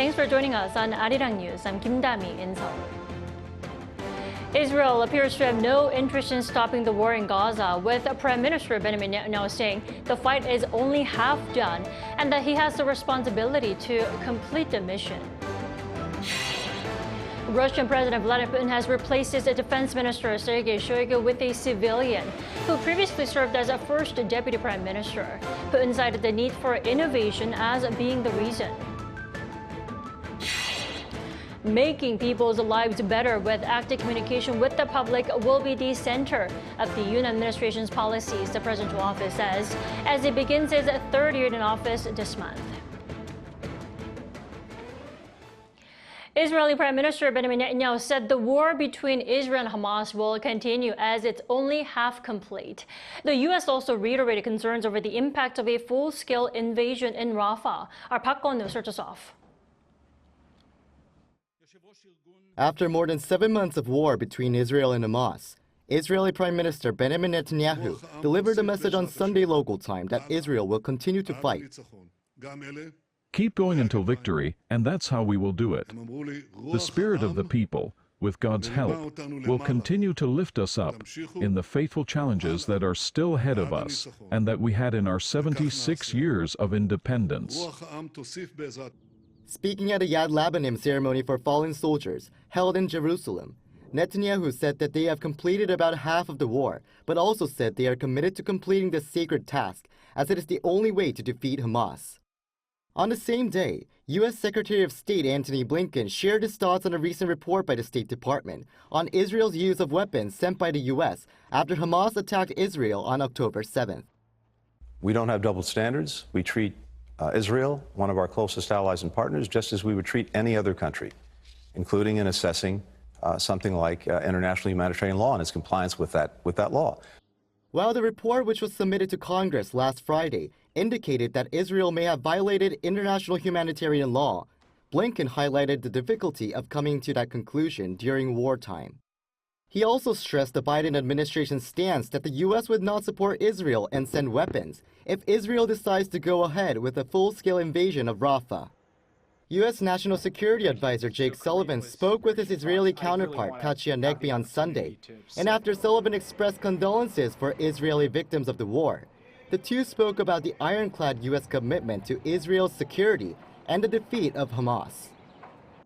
Thanks for joining us on Arirang News. I'm Kim Dami in Seoul. Israel appears to have no interest in stopping the war in Gaza, with Prime Minister Benjamin Netanyahu saying the fight is only half done and that he has the responsibility to complete the mission. Russian President Vladimir Putin has replaced his defense minister Sergei Shoigu with a civilian who previously served as a first deputy prime minister. Putin cited the need for innovation as being the reason. Making people's lives better with active communication with the public will be the center of the Yoon administration's policies, the presidential office says, as it begins its third year in office this month. Israeli Prime Minister Benjamin Netanyahu said the war between Israel and Hamas will continue as it's only half complete. The U.S. also reiterated concerns over the impact of a full-scale invasion in Rafah. Our Park Kwon-woo starts us off. After more than 7 months of war between Israel and Hamas, Israeli Prime Minister Benjamin Netanyahu delivered a message on Sunday local time that Israel will continue to fight. Keep going until victory, and that's how we will do it. The spirit of the people, with God's help, will continue to lift us up in the faithful challenges that are still ahead of us and that we had in our 76 years of independence. Speaking at a Yad Labanim ceremony for fallen soldiers held in Jerusalem, Netanyahu said that they have completed about half of the war, but also said they are committed to completing this sacred task, as it is the only way to defeat Hamas. On the same day, U.S. Secretary of State Antony Blinken shared his thoughts on a recent report by the State Department on Israel's use of weapons sent by the U.S. after Hamas attacked Israel on October 7th. We don't have double standards. We treat Israel, one of our closest allies and partners, just as we would treat any other country, including in assessing something like international humanitarian law and its compliance with that law. While the report, which was submitted to Congress last Friday, indicated that Israel may have violated international humanitarian law, Blinken highlighted the difficulty of coming to that conclusion during wartime. He also stressed the Biden administration's stance that the U.S. would not support Israel and send weapons if Israel decides to go ahead with a full-scale invasion of Rafah. U.S. National Security Advisor Jake Sullivan spoke with his Israeli counterpart Katya Negbi on Sunday, and after Sullivan expressed condolences for Israeli victims of the war, the two spoke about the ironclad U.S. commitment to Israel's security and the defeat of Hamas.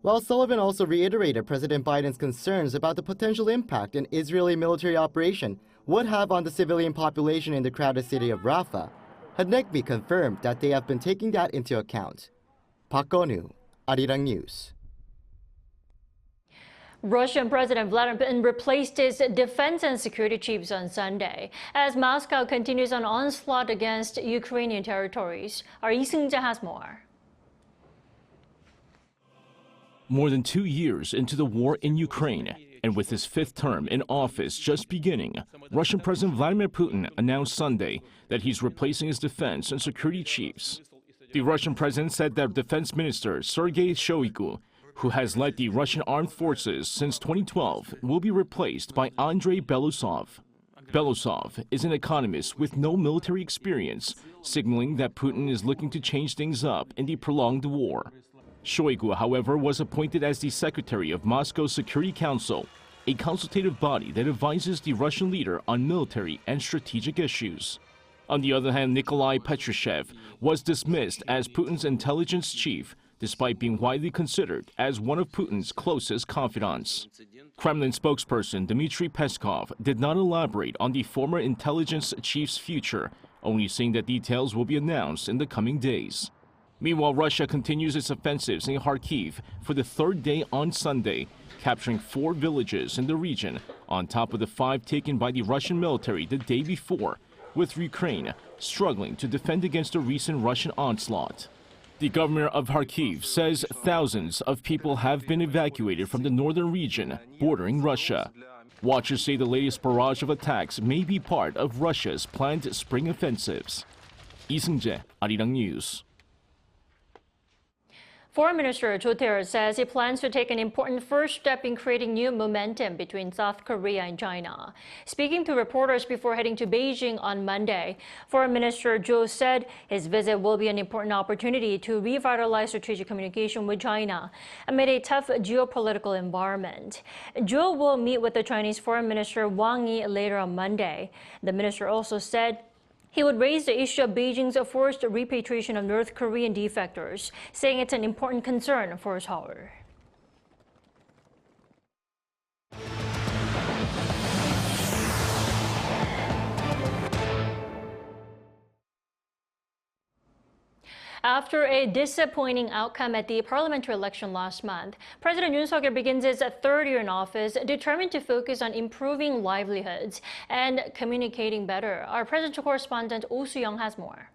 While Sullivan also reiterated President Biden's concerns about the potential impact an Israeli military operation would have on the civilian population in the crowded city of Rafah, Negbi confirmed that they have been taking that into account. Park Kwon-woo, Arirang News. Russian President Vladimir Putin replaced his defense and security chiefs on Sunday as Moscow continues an onslaught against Ukrainian territories. Our Lee Seung-jae has more. More than 2 years into the war in Ukraine, and with his fifth term in office just beginning, Russian President Vladimir Putin announced Sunday that he's replacing his defense and security chiefs. The Russian president said that Defense Minister Sergei Shoigu, who has led the Russian armed forces since 2012, will be replaced by Andrei Belousov. Belousov is an economist with no military experience, signaling that Putin is looking to change things up in the prolonged war. Shoigu, however, was appointed as the secretary of Moscow's Security Council, a consultative body that advises the Russian leader on military and strategic issues. On the other hand, Nikolai Patrushev was dismissed as Putin's intelligence chief, despite being widely considered as one of Putin's closest confidants. Kremlin spokesperson Dmitry Peskov did not elaborate on the former intelligence chief's future, only saying that details will be announced in the coming days. Meanwhile, Russia continues its offensives in Kharkiv for the third day on Sunday, capturing 4 villages in the region, on top of the 5 taken by the Russian military the day before, with Ukraine struggling to defend against a recent Russian onslaught. The governor of Kharkiv says thousands of people have been evacuated from the northern region bordering Russia. Watchers say the latest barrage of attacks may be part of Russia's planned spring offensives. Lee Seung-jae, Arirang News. Foreign Minister Cho Tae-yul says he plans to take an important first step in creating new momentum between South Korea and China. Speaking to reporters before heading to Beijing on Monday, Foreign Minister Cho said his visit will be an important opportunity to revitalize strategic communication with China amid a tough geopolitical environment. Cho will meet with the Chinese Foreign Minister Wang later on Monday. The minister also said he would raise the issue of Beijing's forced repatriation of North Korean defectors, saying it's an important concern for Seoul. After a disappointing outcome at the parliamentary election last month, President Yoon begins his third year in office, determined to focus on improving livelihoods and communicating better. Our presidential correspondent Oh Soo-young has more.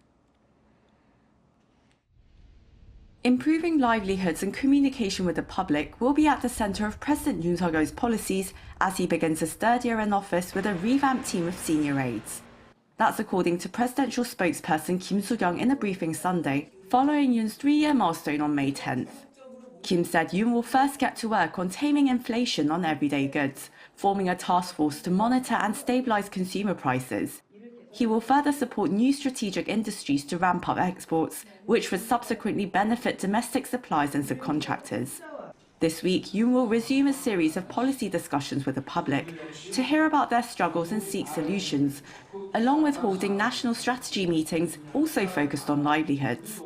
Improving livelihoods and communication with the public will be at the center of President Yoon policies as he begins his third year in office with a revamped team of senior aides. That's according to presidential spokesperson Kim Soo-young in a briefing Sunday, following Yoon's three-year milestone on May 10th. Kim said Yoon will first get to work on taming inflation on everyday goods, forming a task force to monitor and stabilize consumer prices. He will further support new strategic industries to ramp up exports, which would subsequently benefit domestic suppliers and subcontractors. This week, Yoon will resume a series of policy discussions with the public to hear about their struggles and seek solutions, along with holding national strategy meetings also focused on livelihoods.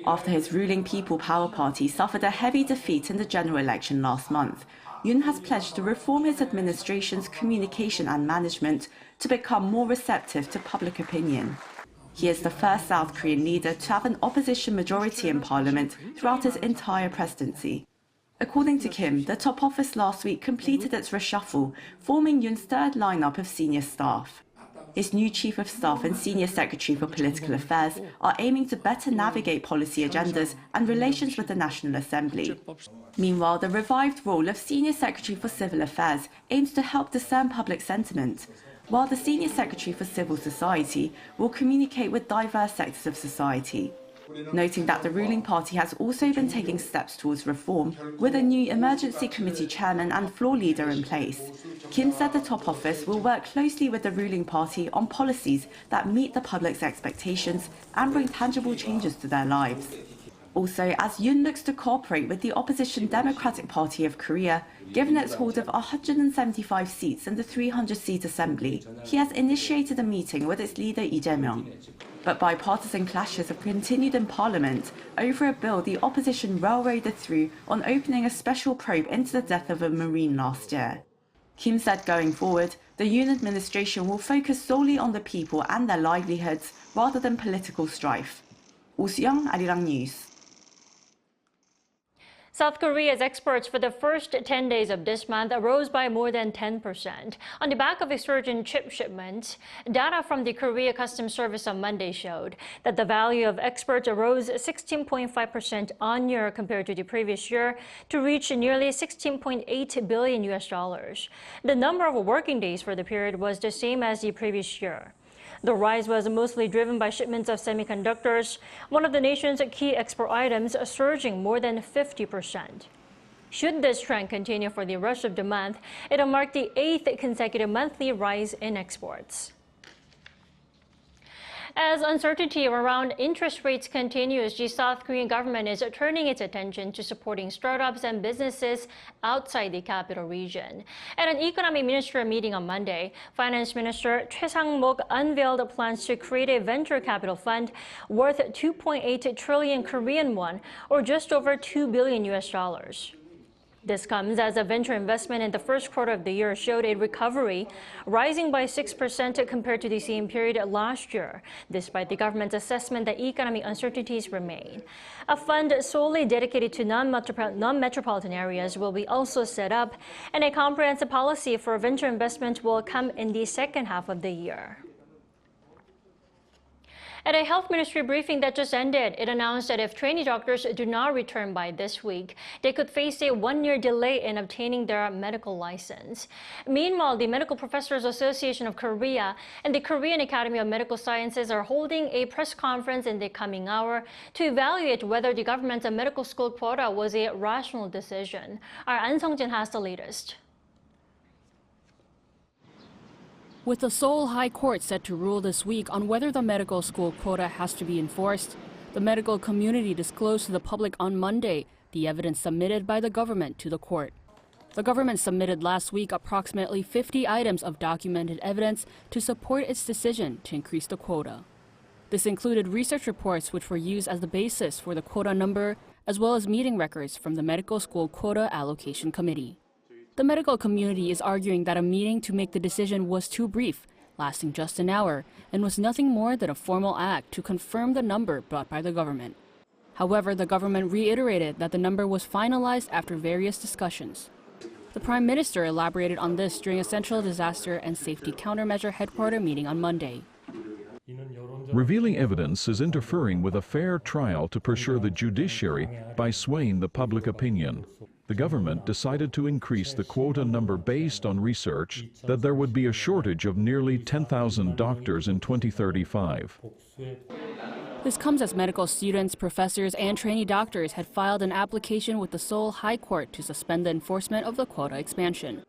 After his ruling People Power Party suffered a heavy defeat in the general election last month, Yoon has pledged to reform his administration's communication and management to become more receptive to public opinion. He is the first South Korean leader to have an opposition majority in parliament throughout his entire presidency. According to Kim, the top office last week completed its reshuffle, forming Yoon's third lineup of senior staff. His new Chief of Staff and Senior Secretary for Political Affairs are aiming to better navigate policy agendas and relations with the National Assembly. Meanwhile, the revived role of Senior Secretary for Civil Affairs aims to help discern public sentiment, while the Senior Secretary for Civil Society will communicate with diverse sectors of society. Noting that the ruling party has also been taking steps towards reform, with a new emergency committee chairman and floor leader in place. Kim said the top office will work closely with the ruling party on policies that meet the public's expectations and bring tangible changes to their lives. Also, as Yoon looks to cooperate with the opposition Democratic Party of Korea, given its hold of 175 seats in the 300-seat assembly, he has initiated a meeting with its leader Lee Jae-myung. But bipartisan clashes have continued in Parliament over a bill the opposition railroaded through on opening a special probe into the death of a Marine last year. Kim said going forward, the Yoon administration will focus solely on the people and their livelihoods rather than political strife. Oh Soo-young, Arirang News. South Korea's exports for the first 10 days of this month rose by more than 10% on the back of a surge in chip shipments. Data from the Korea Customs Service on Monday showed that the value of exports rose 16.5% on year compared to the previous year to reach nearly $16.8 billion. The number of working days for the period was the same as the previous year. The rise was mostly driven by shipments of semiconductors, one of the nation's key export items, surging more than 50%. Should this trend continue for the rest of the month, it'll mark the 8th consecutive monthly rise in exports. As uncertainty around interest rates continues, the South Korean government is turning its attention to supporting startups and businesses outside the capital region. At an economic ministerial meeting on Monday, Finance Minister Choi Sang-mok unveiled plans to create a venture capital fund worth 2.8 trillion Korean won, or just over $2 billion. This comes as a venture investment in the first quarter of the year showed a recovery, rising by 6% compared to the same period last year, despite the government's assessment that economic uncertainties remain. A fund solely dedicated to non-metropolitan areas will be also set up, and a comprehensive policy for venture investment will come in the second half of the year. At a health ministry briefing that just ended, it announced that if trainee doctors do not return by this week, they could face a one-year delay in obtaining their medical license. Meanwhile, the Medical Professors Association of Korea and the Korean Academy of Medical Sciences are holding a press conference in the coming hour to evaluate whether the government's medical school quota was a rational decision. Our An Sung-jin has the latest. With the Seoul High Court set to rule this week on whether the medical school quota has to be enforced, the medical community disclosed to the public on Monday the evidence submitted by the government to the court. The government submitted last week approximately 50 items of documented evidence to support its decision to increase the quota. This included research reports which were used as the basis for the quota number, as well as meeting records from the Medical School Quota Allocation Committee. The medical community is arguing that a meeting to make the decision was too brief, lasting just an hour, and was nothing more than a formal act to confirm the number brought by the government. However, the government reiterated that the number was finalized after various discussions. The Prime Minister elaborated on this during a Central Disaster and Safety Countermeasure Headquarters meeting on Monday. Revealing evidence is interfering with a fair trial to pressure the judiciary by swaying the public opinion. The government decided to increase the quota number based on research that there would be a shortage of nearly 10,000 doctors in 2035. This comes as medical students, professors, and trainee doctors had filed an application with the Seoul High Court to suspend the enforcement of the quota expansion.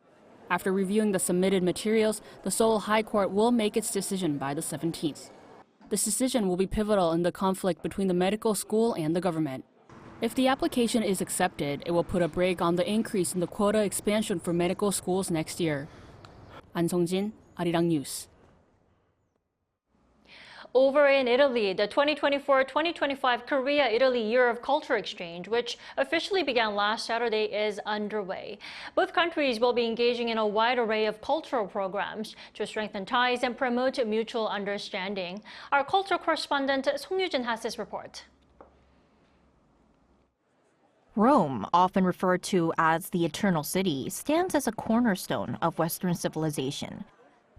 After reviewing the submitted materials, the Seoul High Court will make its decision by the 17th. This decision will be pivotal in the conflict between the medical school and the government. If the application is accepted, it will put a brake on the increase in the quota expansion for medical schools next year. An Sung-jin, Arirang News. Over in Italy, the 2024-2025 Korea-Italy Year of Culture Exchange, which officially began last Saturday, is underway. Both countries will be engaging in a wide array of cultural programs to strengthen ties and promote mutual understanding. Our culture correspondent Song Yoo-jin has this report. Rome, often referred to as the Eternal City, stands as a cornerstone of Western civilization,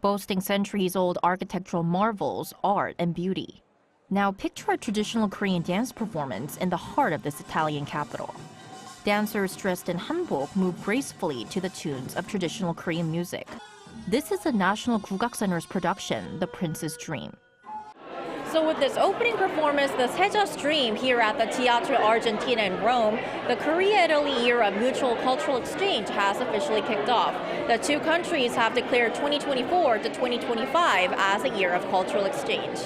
boasting centuries-old architectural marvels, art, and beauty. Now picture a traditional Korean dance performance in the heart of this Italian capital. Dancers dressed in hanbok move gracefully to the tunes of traditional Korean music. This is the National Gugak Center's production, The Prince's Dream. So with this opening performance, the Seja's Dream here at the Teatro Argentina in Rome, the Korea-Italy Year of Mutual Cultural Exchange has officially kicked off. The two countries have declared 2024 to 2025 as a year of cultural exchange.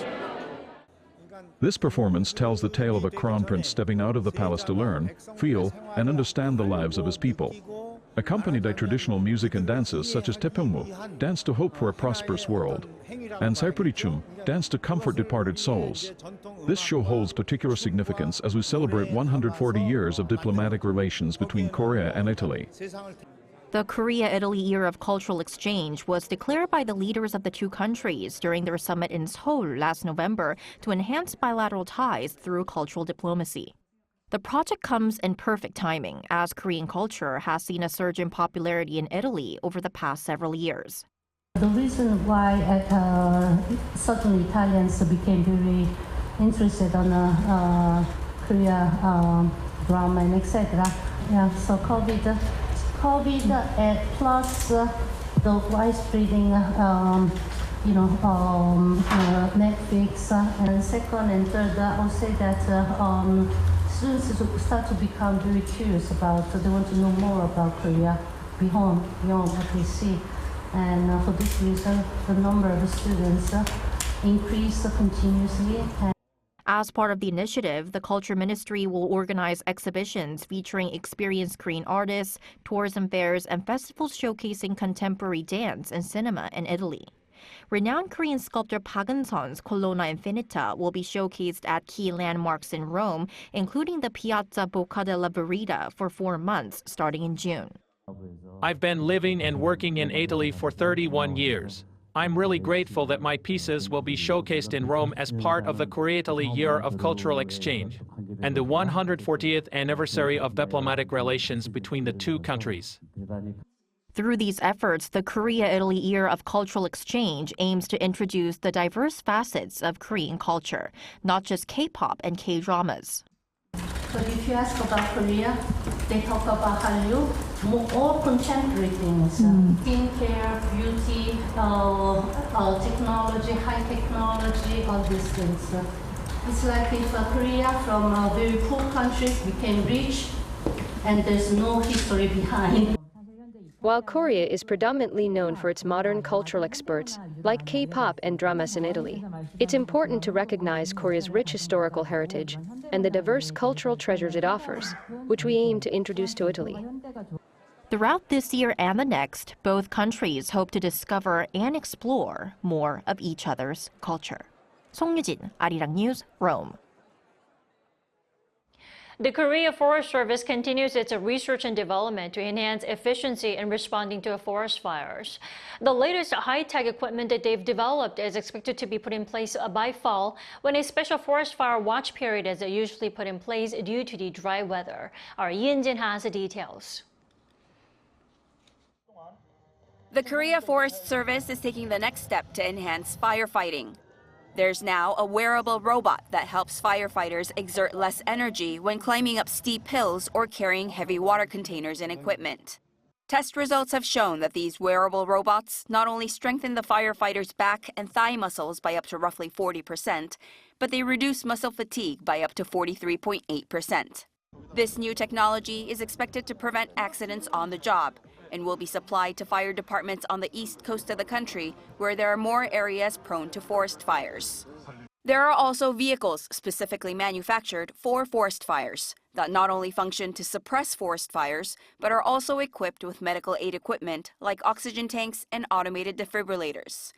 This performance tells the tale of a crown prince stepping out of the palace to learn, feel, and understand the lives of his people. Accompanied by traditional music and dances such as Taepyeongmu, dance to hope for a prosperous world, and Saepurichum, dance to comfort departed souls. This show holds particular significance as we celebrate 140 years of diplomatic relations between Korea and Italy. The Korea-Italy Year of Cultural Exchange was declared by the leaders of the two countries during their summit in Seoul last November to enhance bilateral ties through cultural diplomacy. The project comes in perfect timing, as Korean culture has seen a surge in popularity in Italy over the past several years. The reason why certain Italians became very interested on Korea drama and etc. Yeah, so COVID plus the widespreading, Netflix, and second and third, I would say that students start to become very curious about, they want to know more about Korea beyond what we see. And for this reason, the number of students increase continuously. As part of the initiative, the Culture Ministry will organize exhibitions featuring experienced Korean artists, tourism fairs, and festivals showcasing contemporary dance and cinema in Italy. Renowned Korean sculptor Park Eun-sun's Colonna Infinita will be showcased at key landmarks in Rome, including the Piazza Bocca della Verita, for 4 months, starting in June. I've been living and working in Italy for 31 years. I'm really grateful that my pieces will be showcased in Rome as part of the Korea-Italy Year of Cultural Exchange and the 140th anniversary of diplomatic relations between the two countries. Through these efforts, the Korea-Italy Year of Cultural Exchange aims to introduce the diverse facets of Korean culture, not just K-pop and K-dramas. But if you ask about Korea, they talk about Hallyu, all contemporary things, skincare, beauty, technology, high technology, all these things. It's like if Korea from very poor countries became rich, and there's no history behind. While Korea is predominantly known for its modern cultural experts, like K-pop and dramas in Italy, it's important to recognize Korea's rich historical heritage and the diverse cultural treasures it offers, which we aim to introduce to Italy. Throughout this year and the next, both countries hope to discover and explore more of each other's culture. 송유진, Arirang News, Rome. The Korea Forest Service continues its research and development to enhance efficiency in responding to forest fires. The latest high-tech equipment that they've developed is expected to be put in place by fall, when a special forest fire watch period is usually put in place due to the dry weather. Our Yinjin has the details. The Korea Forest Service is taking the next step to enhance firefighting. There's now a wearable robot that helps firefighters exert less energy when climbing up steep hills or carrying heavy water containers and equipment. Test results have shown that these wearable robots not only strengthen the firefighters' back and thigh muscles by up to roughly 40%, but they reduce muscle fatigue by up to 43.8%. This new technology is expected to prevent accidents on the job and will be supplied to fire departments on the east coast of the country, where there are more areas prone to forest fires. There are also vehicles specifically manufactured for forest fires that not only function to suppress forest fires, but are also equipped with medical aid equipment like oxygen tanks and automated defibrillators.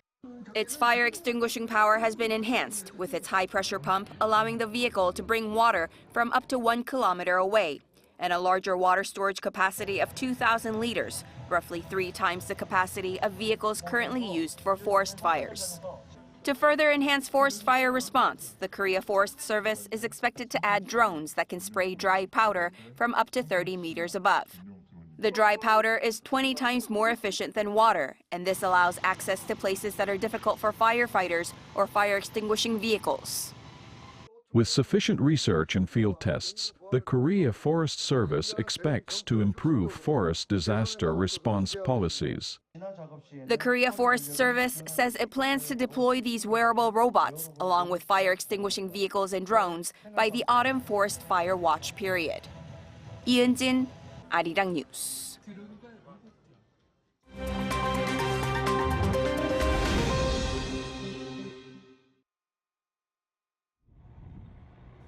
Its fire extinguishing power has been enhanced with its high-pressure pump, allowing the vehicle to bring water from up to 1 kilometer away, and a larger water storage capacity of 2,000 liters, roughly 3 times the capacity of vehicles currently used for forest fires. To further enhance forest fire response, the Korea Forest Service is expected to add drones that can spray dry powder from up to 30 meters above. The dry powder is 20 times more efficient than water, and this allows access to places that are difficult for firefighters or fire extinguishing vehicles. With sufficient research and field tests, the Korea Forest Service expects to improve forest disaster response policies. The Korea Forest Service says it plans to deploy these wearable robots, along with fire extinguishing vehicles and drones, by the autumn forest fire watch period. Ieun-jin, Arirang News.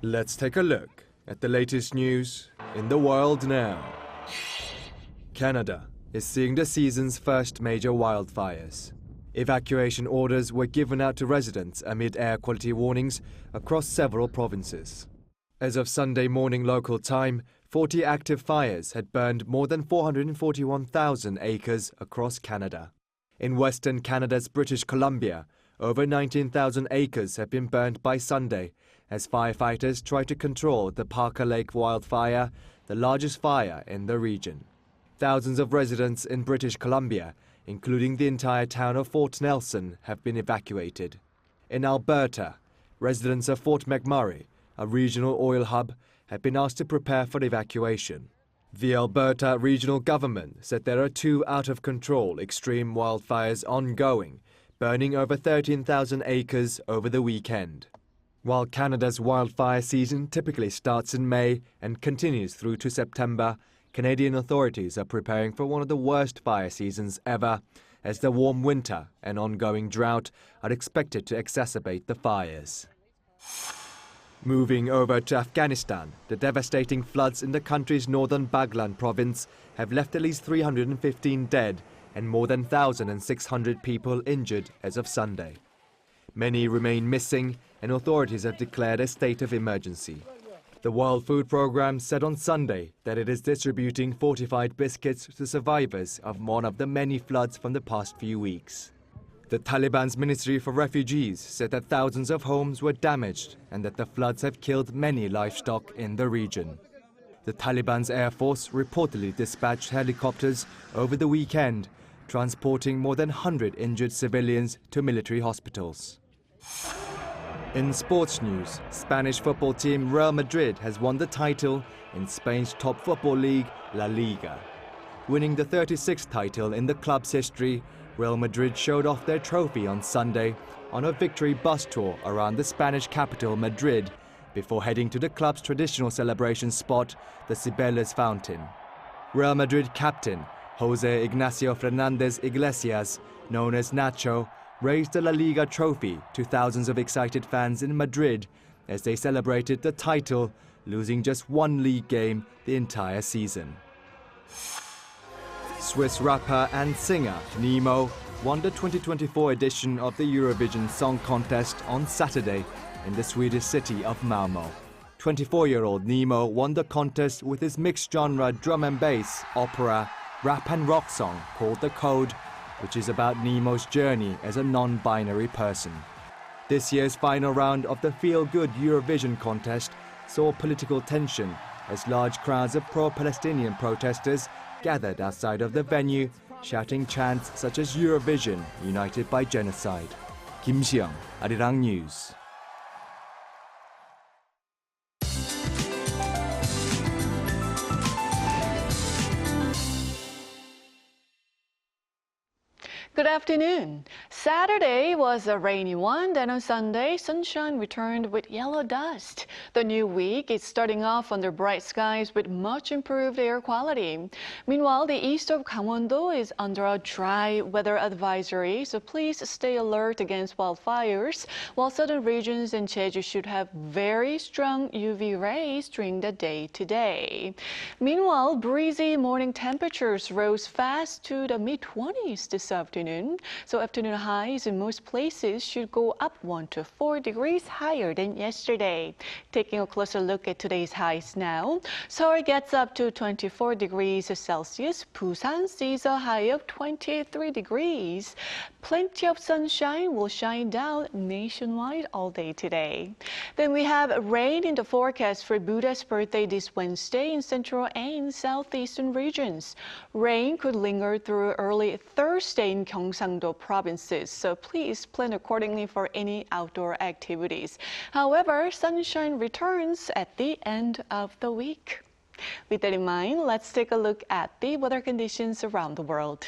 Let's take a look at the latest news in the world now. Canada is seeing the season's first major wildfires. Evacuation orders were given out to residents amid air quality warnings across several provinces. As of Sunday morning local time, 40 active fires had burned more than 441,000 acres across Canada. In Western Canada's British Columbia, over 19,000 acres have been burned by Sunday as firefighters try to control the Parker Lake wildfire, the largest fire in the region. Thousands of residents in British Columbia, including the entire town of Fort Nelson, have been evacuated. In Alberta, residents of Fort McMurray, a regional oil hub, have been asked to prepare for evacuation. The Alberta regional government said there are 2 out-of-control extreme wildfires ongoing, burning over 13,000 acres over the weekend. While Canada's wildfire season typically starts in May and continues through to September, Canadian authorities are preparing for one of the worst fire seasons ever, as the warm winter and ongoing drought are expected to exacerbate the fires. Moving over to Afghanistan, the devastating floods in the country's northern Baghlan province have left at least 315 dead and more than 1,600 people injured as of Sunday. Many remain missing, and authorities have declared a state of emergency. The World Food Programme said on Sunday that it is distributing fortified biscuits to survivors of one of the many floods from the past few weeks. The Taliban's Ministry for Refugees said that thousands of homes were damaged and that the floods have killed many livestock in the region. The Taliban's air force reportedly dispatched helicopters over the weekend, transporting more than 100 injured civilians to military hospitals. In sports news, Spanish football team Real Madrid has won the title in Spain's top football league, La Liga. Winning the 36th title in the club's history, Real Madrid showed off their trophy on Sunday on a victory bus tour around the Spanish capital, Madrid, before heading to the club's traditional celebration spot, the Cibeles Fountain. Real Madrid captain Jose Ignacio Fernandez Iglesias, known as Nacho, raised the La Liga trophy to thousands of excited fans in Madrid as they celebrated the title, losing just one league game the entire season. Swiss rapper and singer Nemo won the 2024 edition of the Eurovision Song Contest on Saturday in the Swedish city of Malmö. 24-year-old Nemo won the contest with his mixed-genre drum and bass, opera, rap and rock song called The Code, which is about Nemo's journey as a non-binary person. This year's final round of the feel-good Eurovision contest saw political tension as large crowds of pro-Palestinian protesters gathered outside of the venue, shouting chants such as Eurovision, united by genocide. Kim Siyoung, Arirang News. Good afternoon. Saturday was a rainy one, then on Sunday, sunshine returned with yellow dust. The new week is starting off under bright skies with much improved air quality. Meanwhile, the east of Gangwon-do is under a dry weather advisory, so please stay alert against wildfires, while southern regions and Jeju should have very strong UV rays during the day today. Meanwhile, breezy morning temperatures rose fast to the mid-20s this afternoon. So afternoon highs in most places should go up 1 to 4 degrees higher than yesterday. Taking a closer look at today's highs now, Seoul gets up to 24 degrees Celsius. Busan sees a high of 23 degrees. Plenty of sunshine will shine down nationwide all day today. Then we have rain in the forecast for Buddha's birthday this Wednesday in central and southeastern regions. Rain could linger through early Thursday in Gyeongsang-do provinces, so please plan accordingly for any outdoor activities. However, sunshine returns at the end of the week. With that in mind, let's take a look at the weather conditions around the world.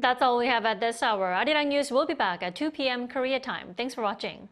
That's all we have at this hour. Arirang News will be back at 2 p.m. Korea time. Thanks for watching.